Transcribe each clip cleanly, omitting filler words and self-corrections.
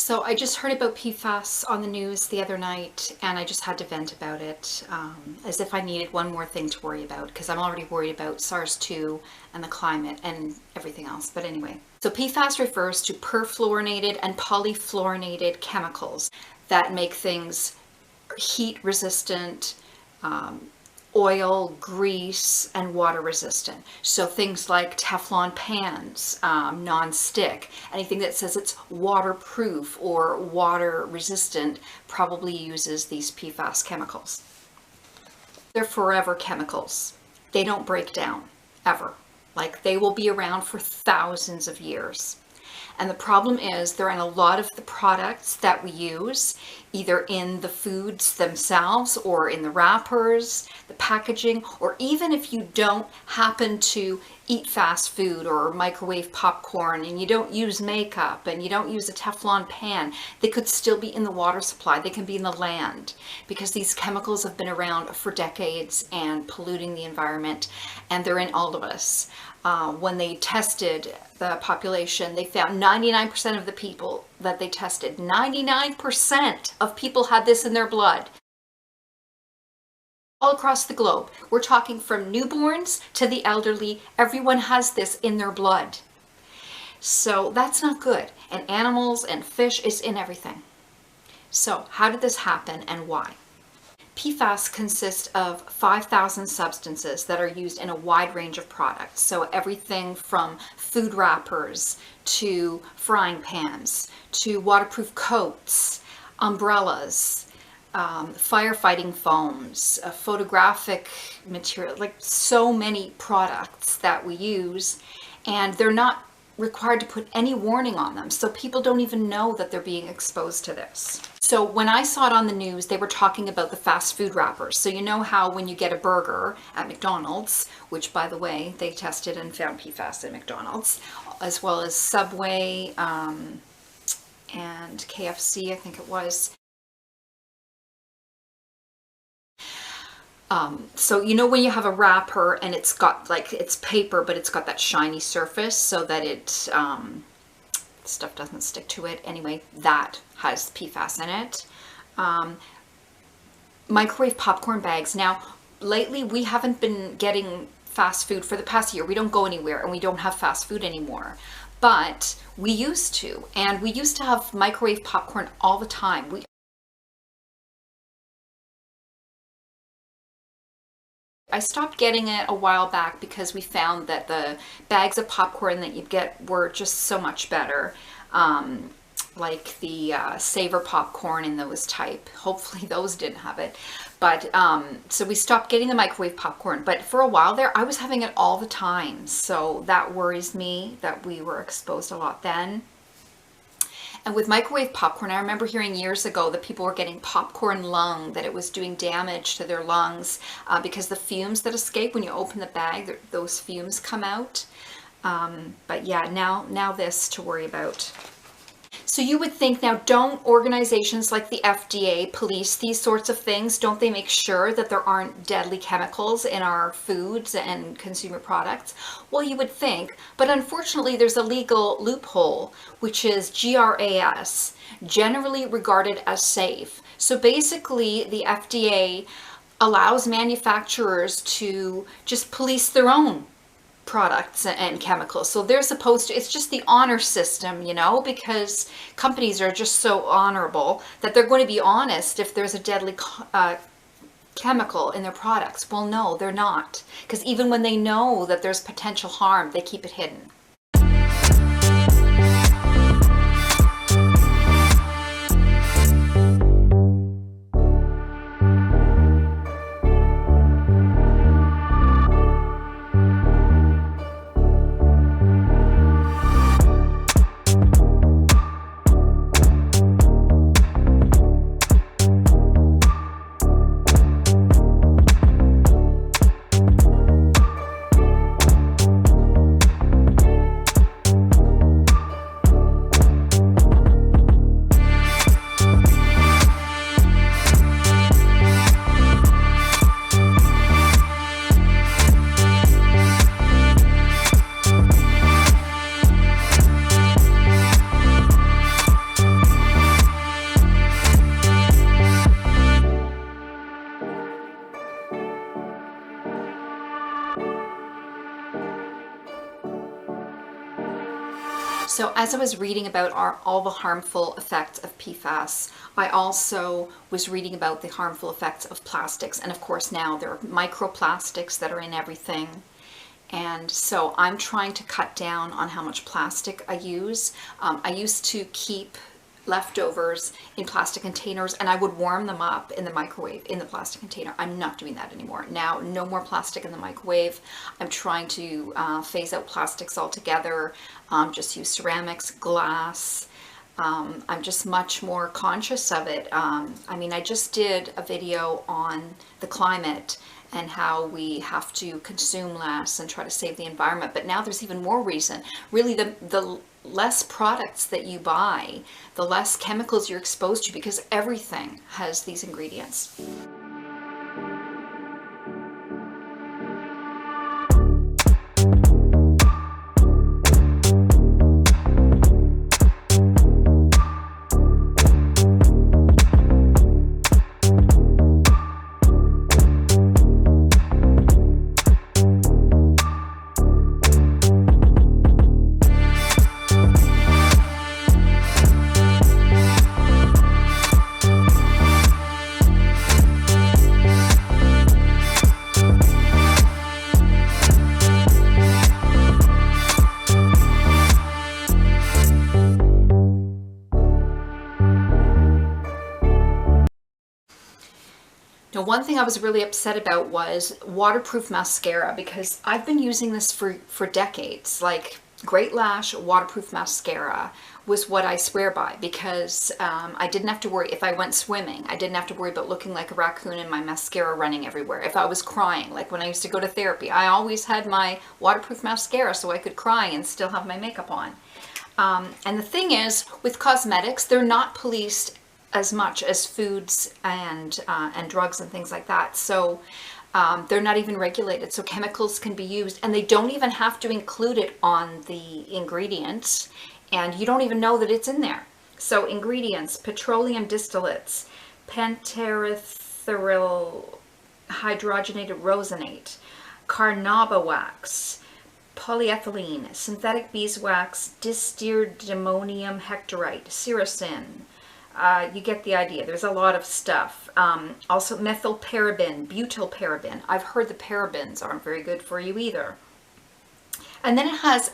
So I just heard about PFAS on the news the other night, and I just had to vent about it, as if I needed one more thing to worry about, because I'm already worried about SARS-2 and the climate and everything else. But anyway, so PFAS refers to perfluorinated and polyfluorinated chemicals that make things heat resistant, oil, grease, and water resistant. So things like Teflon pans, non-stick, anything that says it's waterproof or water resistant probably uses these PFAS chemicals. They're forever chemicals. They don't break down, ever. Like, they will be around for thousands of years. And the problem is they're in a lot of the products that we use, either in the foods themselves or in the wrappers, the packaging, or even if you don't happen to eat fast food or microwave popcorn and you don't use makeup and you don't use a Teflon pan, they could still be in the water supply. They can be in the land because these chemicals have been around for decades and polluting the environment, and they're in all of us. When they tested the population, they found 99% of the people that they tested, 99% of people had this in their blood. All across the globe. We're talking from newborns to the elderly. Everyone has this in their blood. So that's not good. And animals and fish, is in everything. So how did this happen and why? PFAS consists of 5,000 substances that are used in a wide range of products. So everything from food wrappers to frying pans to waterproof coats, umbrellas, firefighting foams, photographic material, like so many products that we use, and they're not required to put any warning on them. So people don't even know that they're being exposed to this. So when I saw it on the news, they were talking about the fast food wrappers. So you know how when you get a burger at McDonald's, which by the way, they tested and found PFAS in McDonald's, as well as Subway and KFC, I think it was. So you know when you have a wrapper and it's got, like, it's paper, but it's got that shiny surface so that it stuff doesn't stick to it. Anyway, that has PFAS in it. Microwave popcorn bags. Now, lately we haven't been getting fast food for the past year. We don't go anywhere and we don't have fast food anymore. But we used to, and we used to have microwave popcorn all the time. I stopped getting it a while back because we found that the bags of popcorn that you'd get were just so much better, like the Savor popcorn and those type. Hopefully those didn't have it. But so we stopped getting the microwave popcorn. But for a while there, I was having it all the time. So that worries me that we were exposed a lot then. And with microwave popcorn, I remember hearing years ago that people were getting popcorn lung, that it was doing damage to their lungs because the fumes that escape when you open the bag, those fumes come out. But yeah, now this to worry about. So you would think, now, don't organizations like the FDA police these sorts of things? Don't they make sure that there aren't deadly chemicals in our foods and consumer products? Well, you would think, but unfortunately there's a legal loophole, which is GRAS, generally regarded as safe. So basically the FDA allows manufacturers to just police their own products and chemicals. So they're supposed to, it's just the honor system, you know, because companies are just so honorable that they're going to be honest if there's a deadly chemical in their products. Well, no, they're not, because even when they know that there's potential harm, they keep it hidden. So as I was reading about all the harmful effects of PFAS, I also was reading about the harmful effects of plastics. And of course now there are microplastics that are in everything. And so I'm trying to cut down on how much plastic I use. I used to keep leftovers in plastic containers and I would warm them up in the microwave in the plastic container. I'm not doing that anymore. Now, no more plastic in the microwave. I'm trying to phase out plastics altogether, just use ceramics, glass. I'm just much more conscious of it. I mean, I just did a video on the climate and how we have to consume less and try to save the environment. But now there's even more reason. Really, the less products that you buy, the less chemicals you're exposed to, because everything has these ingredients. Now, one thing I was really upset about was waterproof mascara, because I've been using this for decades. Like Great Lash waterproof mascara was what I swear by, because I didn't have to worry if I went swimming. I didn't have to worry about looking like a raccoon and my mascara running everywhere. If I was crying, like when I used to go to therapy, I always had my waterproof mascara so I could cry and still have my makeup on. And the thing is, with cosmetics, they're not policed as much as foods and drugs and things like that. So they're not even regulated. So chemicals can be used, and they don't even have to include it on the ingredients, and you don't even know that it's in there. So ingredients: petroleum distillates, penterethyl hydrogenated rosinate, carnauba wax, polyethylene, synthetic beeswax, distyrrhodium hectorite, sericin. You get the idea. There's a lot of stuff. Also methylparaben, butylparaben. I've heard the parabens aren't very good for you either. And then it has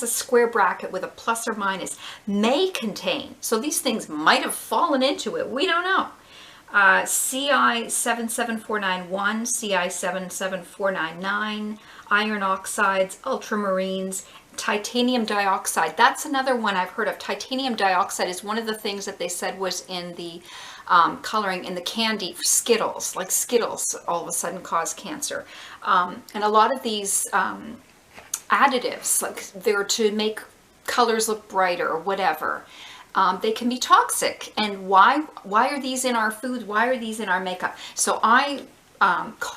a square bracket with a plus or minus, may contain. So these things might have fallen into it. We don't know. CI 77491, CI 77499, iron oxides, ultramarines, titanium dioxide. That's another one I've heard of. Titanium dioxide is one of the things that they said was in the coloring in the candy Skittles. Like Skittles all of a sudden cause cancer. And a lot of these additives, like they're to make colors look brighter or whatever, they can be toxic. And why are these in our food? Why are these in our makeup? So I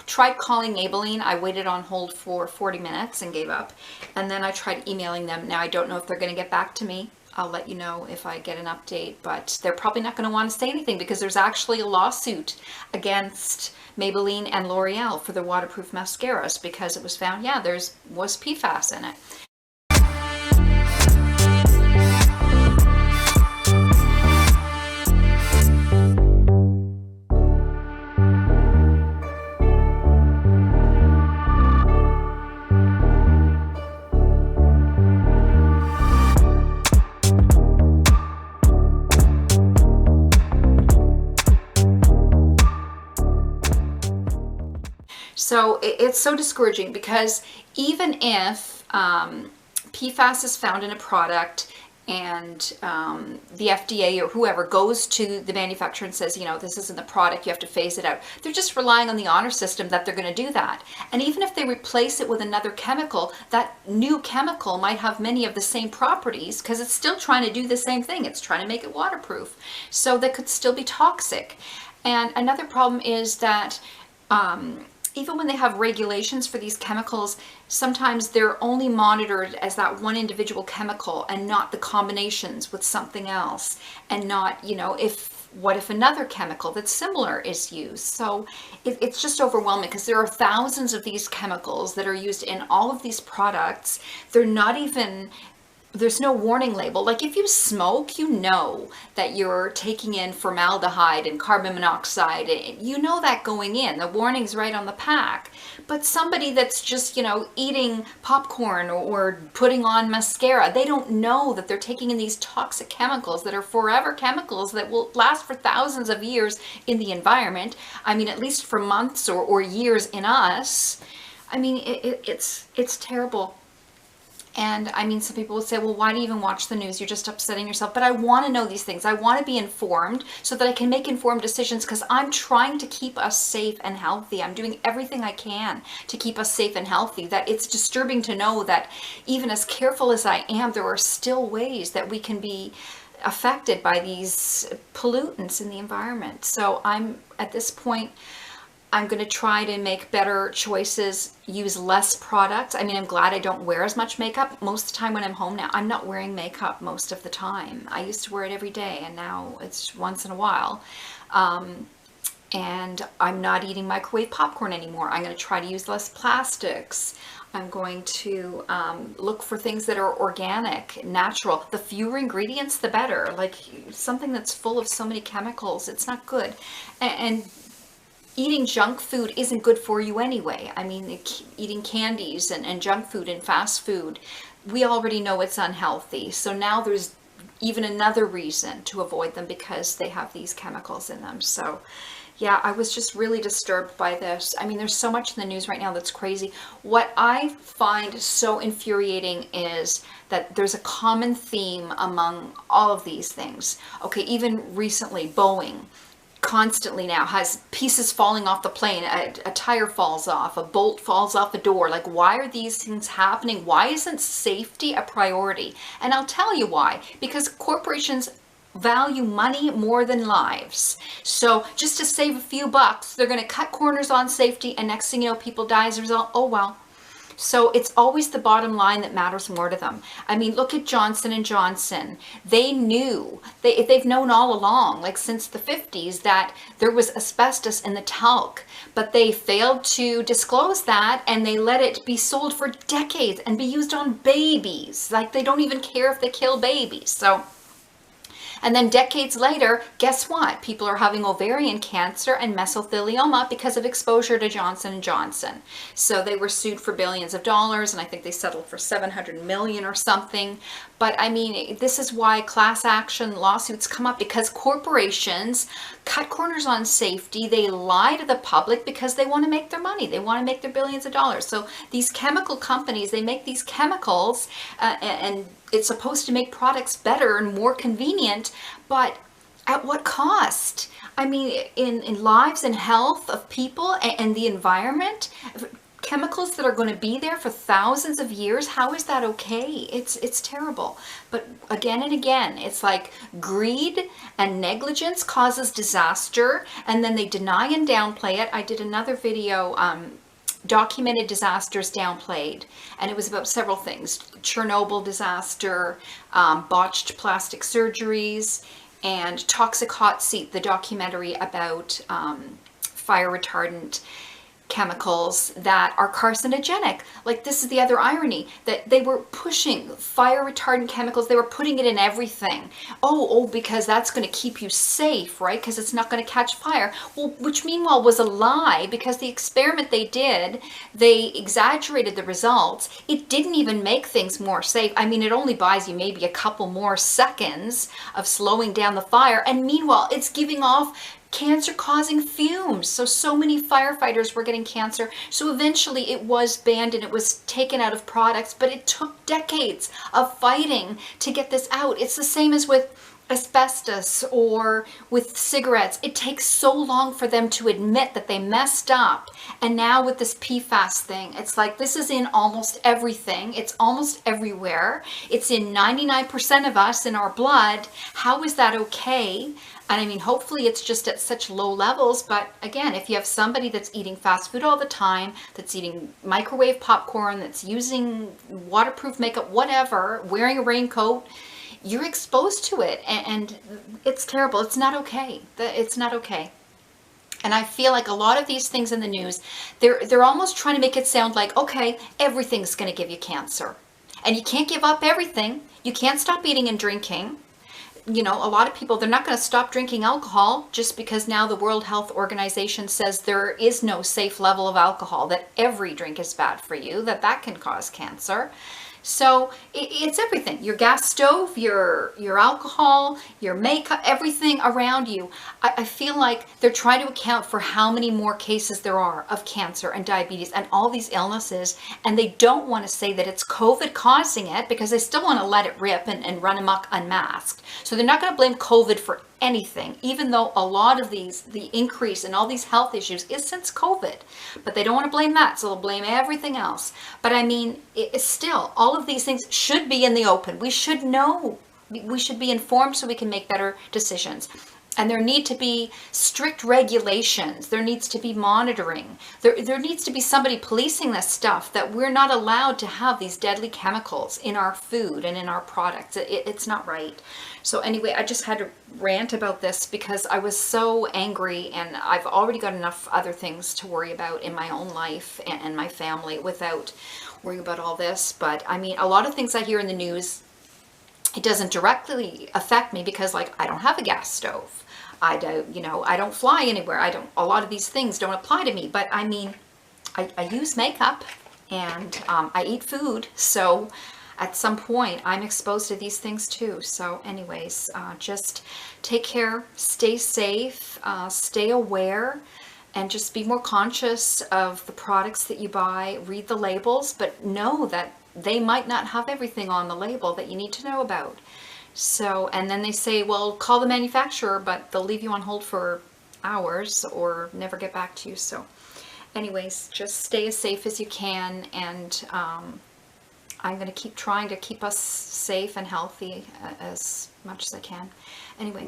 tried calling Maybelline. I waited on hold for 40 minutes and gave up. And then I tried emailing them. Now I don't know if they're going to get back to me. I'll let you know if I get an update, but they're probably not going to want to say anything, because there's actually a lawsuit against Maybelline and L'Oreal for the waterproof mascaras, because it was found, yeah, was PFAS in it. So it's so discouraging, because even if PFAS is found in a product and the FDA or whoever goes to the manufacturer and says, you know, this isn't the product, you have to phase it out, they're just relying on the honor system that they're going to do that. And even if they replace it with another chemical, that new chemical might have many of the same properties, because it's still trying to do the same thing. It's trying to make it waterproof. So that could still be toxic. And another problem is that even when they have regulations for these chemicals, sometimes they're only monitored as that one individual chemical and not the combinations with something else, and not, you know, what if another chemical that's similar is used. So it's just overwhelming, because there are thousands of these chemicals that are used in all of these products. They're not even there's no warning label. Like if you smoke, you know that you're taking in formaldehyde and carbon monoxide. You know that going in. The warning's right on the pack. But somebody that's just, eating popcorn or putting on mascara, they don't know that they're taking in these toxic chemicals that are forever chemicals that will last for thousands of years in the environment. I mean, at least for months or years in us. I mean, it's terrible. And I mean, some people will say, well, why do you even watch the news? You're just upsetting yourself. But I want to know these things. I want to be informed so that I can make informed decisions, because I'm trying to keep us safe and healthy. I'm doing everything I can to keep us safe and healthy. That it's disturbing to know that even as careful as I am, there are still ways that we can be affected by these pollutants in the environment. So at this point, I'm going to try to make better choices, use less products. I mean, I'm glad I don't wear as much makeup. Most of the time when I'm home now, I'm not wearing makeup most of the time. I used to wear it every day, and now it's once in a while. And I'm not eating microwave popcorn anymore. I'm going to try to use less plastics. I'm going to look for things that are organic, natural. The fewer ingredients, the better. Like something that's full of so many chemicals, it's not good. And eating junk food isn't good for you anyway. I mean, eating candies and junk food and fast food, we already know it's unhealthy. So now there's even another reason to avoid them, because they have these chemicals in them. So yeah, I was just really disturbed by this. I mean, there's so much in the news right now that's crazy. What I find so infuriating is that there's a common theme among all of these things. Okay, even recently, Boeing constantly now has pieces falling off the plane. A tire falls off, a bolt falls off a door. Like, why are these things happening? Why isn't safety a priority? And I'll tell you why. Because corporations value money more than lives. So just to save a few bucks, they're going to cut corners on safety, and next thing you know, people die as a result. Oh well. So it's always the bottom line that matters more to them. I mean, look at Johnson & Johnson. They knew, they've known all along, like since the 50s, that there was asbestos in the talc, but they failed to disclose that, and they let it be sold for decades and be used on babies. Like, they don't even care if they kill babies. So, and then decades later, guess what? People are having ovarian cancer and mesothelioma because of exposure to Johnson & Johnson. So they were sued for billions of dollars, and I think they settled for 700 million or something. But I mean, this is why class action lawsuits come up, because corporations cut corners on safety. They lie to the public because they want to make their money. They want to make their billions of dollars. So these chemical companies, they make these chemicals and it's supposed to make products better and more convenient, but at what cost? I mean, in lives and health of people and the environment, chemicals that are going to be there for thousands of years. How is that okay? It's terrible. But again and again, it's like greed and negligence causes disaster, and then they deny and downplay it. I did another video, documented disasters downplayed, and it was about several things: Chernobyl disaster, botched plastic surgeries, and Toxic Hot Seat, the documentary about fire retardant chemicals that are carcinogenic. Like, this is the other irony, that they were pushing fire retardant chemicals. They were putting it in everything. Oh, because that's going to keep you safe, right? Because it's not going to catch fire. Well, which meanwhile was a lie, because the experiment they did, they exaggerated the results. It didn't even make things more safe. I mean, it only buys you maybe a couple more seconds of slowing down the fire, and meanwhile it's giving off cancer-causing fumes. So many firefighters were getting cancer. So eventually it was banned and it was taken out of products, but it took decades of fighting to get this out. It's the same as with asbestos or with cigarettes. It takes so long for them to admit that they messed up. And now with this PFAS thing, it's like, this is in almost everything. It's almost everywhere. It's in 99% of us, in our blood. How is that okay? And I mean, hopefully it's just at such low levels. But again, if you have somebody that's eating fast food all the time, that's eating microwave popcorn, that's using waterproof makeup, whatever, wearing a raincoat, you're exposed to it, and it's terrible. It's not okay. It's not okay. And I feel like a lot of these things in the news, they're almost trying to make it sound like, okay, everything's going to give you cancer. And you can't give up everything. You can't stop eating and drinking. You know, a lot of people, they're not going to stop drinking alcohol just because now the World Health Organization says there is no safe level of alcohol, that every drink is bad for you, that can cause cancer. So it's everything. Your gas stove, your alcohol, your makeup, everything around you. I feel like they're trying to account for how many more cases there are of cancer and diabetes and all these illnesses. And they don't want to say that it's COVID causing it because they still want to let it rip and run amok unmasked. So they're not going to blame COVID for anything, even though a lot of the increase in all these health issues is since COVID, but they don't want to blame that, so they'll blame everything else. But I mean, it's still, all of these things should be in the open. We should know, we should be informed so we can make better decisions. And there need to be strict regulations. There needs to be monitoring. There needs to be somebody policing this stuff, that we're not allowed to have these deadly chemicals in our food and in our products. It's not right. So anyway, I just had to rant about this because I was so angry, and I've already got enough other things to worry about in my own life and my family without worrying about all this. But I mean, a lot of things I hear in the news, it doesn't directly affect me because, like, I don't have a gas stove. I don't, you know, I don't fly anywhere. A lot of these things don't apply to me, but I mean, I use makeup and I eat food. So at some point I'm exposed to these things too. So anyways, just take care, stay safe, stay aware, and just be more conscious of the products that you buy. Read the labels, but know that they might not have everything on the label that you need to know about. So, and then they say, well, call the manufacturer, but they'll leave you on hold for hours or never get back to you. So anyways, just stay as safe as you can, and I'm going to keep trying to keep us safe and healthy as much as I can. Anyway,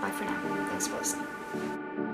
bye for now. Thanks for listening.